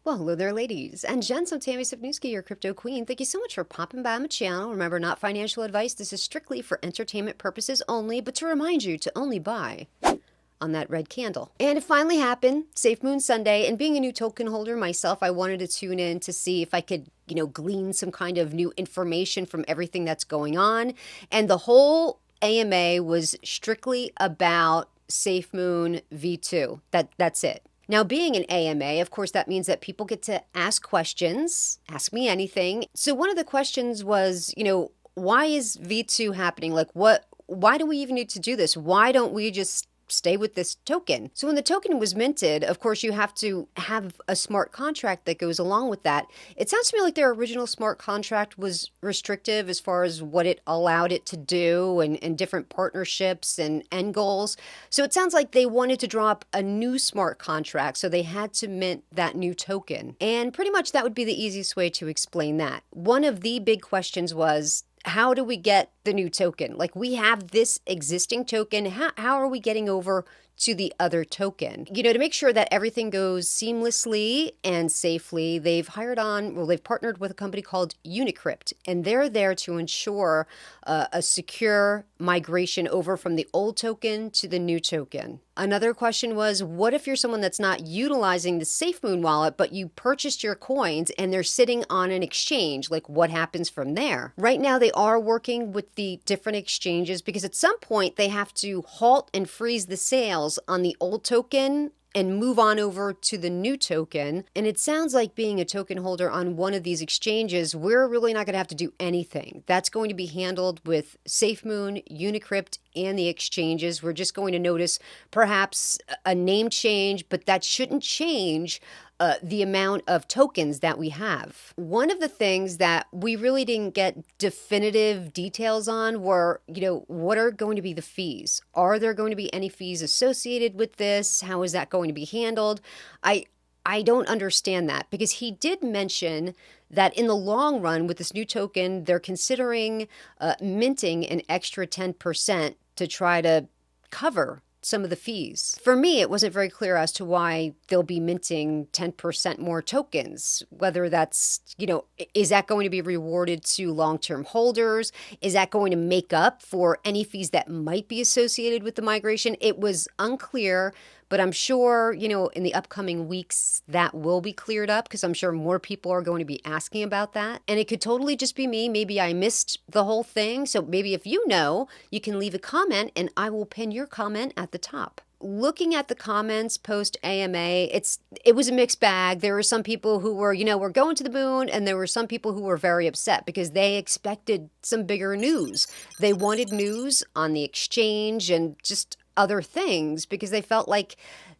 Well, hello there, ladies and gents. I'm Tammy Sipniewski, your crypto queen. Thank you so much for popping by my channel. Remember, not financial advice. This is strictly for entertainment purposes only, but to remind you to only buy on that red candle. And it finally happened, SafeMoon Sunday, and being a new token holder myself, I wanted to tune in to see if I could, glean some kind of new information from everything that's going on. And the whole AMA was strictly about SafeMoon V2. That's it. Now, being an AMA, of course, that means that people get to ask questions, ask me anything. So one of the questions was, why is V2 happening? Why do we even need to do this? Why don't we just stay with this token? So when the token was minted, of course, you have to have a smart contract that goes along with that. It sounds to me like their original smart contract was restrictive as far as what it allowed it to do and different partnerships and end goals. So it sounds like they wanted to draw up a new smart contract, so they had to mint that new token. And pretty much that would be the easiest way to explain that. One of the big questions was, how do we get the new token? Like, we have this existing token. How are we getting over to the other token? To make sure that everything goes seamlessly and safely, they've partnered with a company called Unicrypt, and they're there to ensure a secure migration over from the old token to the new token. Another question was, what if you're someone that's not utilizing the SafeMoon wallet, but you purchased your coins and they're sitting on an exchange? Like, what happens from there? Right now, they are working with the different exchanges because at some point they have to halt and freeze the sales on the old token and move on over to the new token. And it sounds like being a token holder on one of these exchanges, we're really not going to have to do anything. That's going to be handled with SafeMoon, Unicrypt, and the exchanges. We're just going to notice perhaps a name change, but that shouldn't change the amount of tokens that we have. One of the things that we really didn't get definitive details on were, what are going to be the fees? Are there going to be any fees associated with this? How is that going to be handled? I don't understand that, because he did mention that in the long run with this new token, they're considering minting an extra 10% to try to cover some of the fees. For me, it wasn't very clear as to why they'll be minting 10% more tokens, whether that's, is that going to be rewarded to long-term holders? Is that going to make up for any fees that might be associated with the migration? It was unclear, but I'm sure, in the upcoming weeks that will be cleared up, because I'm sure more people are going to be asking about that. And it could totally just be me. Maybe I missed the whole thing. So maybe if you know, you can leave a comment and I will pin your comment at the top. Looking at the comments post AMA, it was a mixed bag. There were some people who were, we're going to the moon, and there were some people who were very upset because they expected some bigger news. They wanted news on the exchange and just other things because they felt like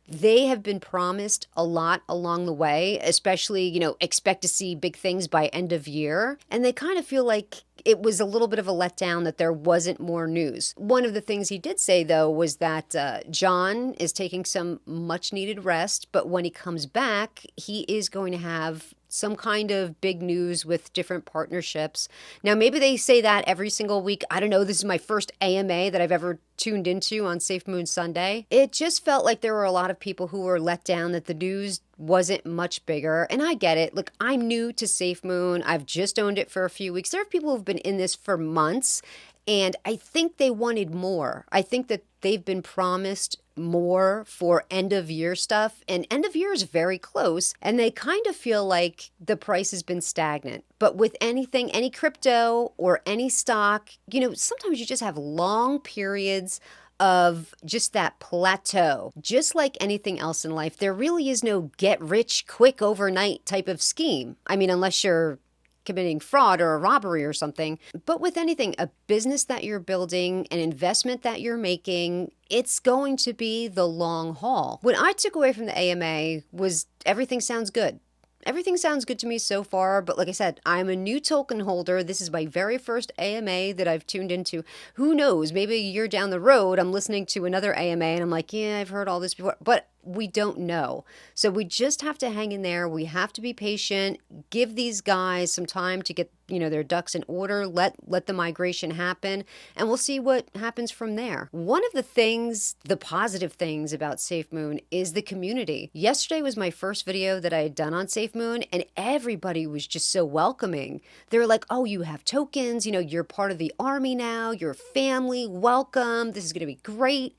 they have been promised a lot along the way, especially, expect to see big things by end of year. And they kind of feel like it was a little bit of a letdown that there wasn't more news. One of the things he did say, though, was that John is taking some much needed rest, but when he comes back, he is going to have some kind of big news with different partnerships. Now, maybe they say that every single week. I don't know. This is my first AMA that I've ever tuned into on SafeMoon Sunday. It just felt like there were a lot of people who were let down that the news wasn't much bigger. And I get it. Look, I'm new to SafeMoon. I've just owned it for a few weeks. There are people who've been in this for months, and I think they wanted more. I think that they've been promised more for end of year stuff, and end of year is very close, and they kind of feel like the price has been stagnant. But with anything, any crypto or any stock, sometimes you just have long periods of just that plateau. Just like anything else in life, there really is no get rich quick overnight type of scheme. I mean, unless you're committing fraud or a robbery or something. But with anything, a business that you're building, an investment that you're making, it's going to be the long haul. What I took away from the AMA was everything sounds good. Everything sounds good to me so far, but like I said, I'm a new token holder. This is my very first AMA that I've tuned into. Who knows? Maybe a year down the road, I'm listening to another AMA and I'm like, yeah, I've heard all this before. But we don't know. So we just have to hang in there. We have to be patient, give these guys some time to get, their ducks in order, let the migration happen, and we'll see what happens from there. One of the things, the positive things about SafeMoon is the community. Yesterday was my first video that I had done on SafeMoon, and everybody was just so welcoming. They were like, oh, you have tokens, you're part of the army now, you're family, welcome, this is gonna be great.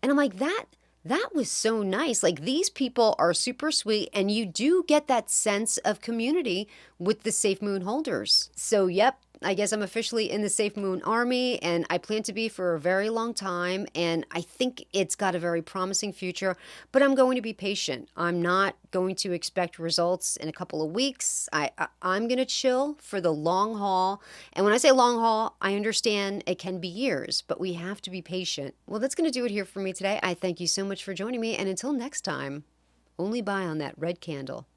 And I'm like, that was so nice. Like, these people are super sweet, and you do get that sense of community with the SafeMoon holders. So, yep, I guess I'm officially in the SafeMoon army, and I plan to be for a very long time, and I think it's got a very promising future, but I'm going to be patient. I'm not going to expect results in a couple of weeks. I'm going to chill for the long haul, and when I say long haul, I understand it can be years, but we have to be patient. Well, that's going to do it here for me today. I thank you so much for joining me, and until next time, only buy on that red candle.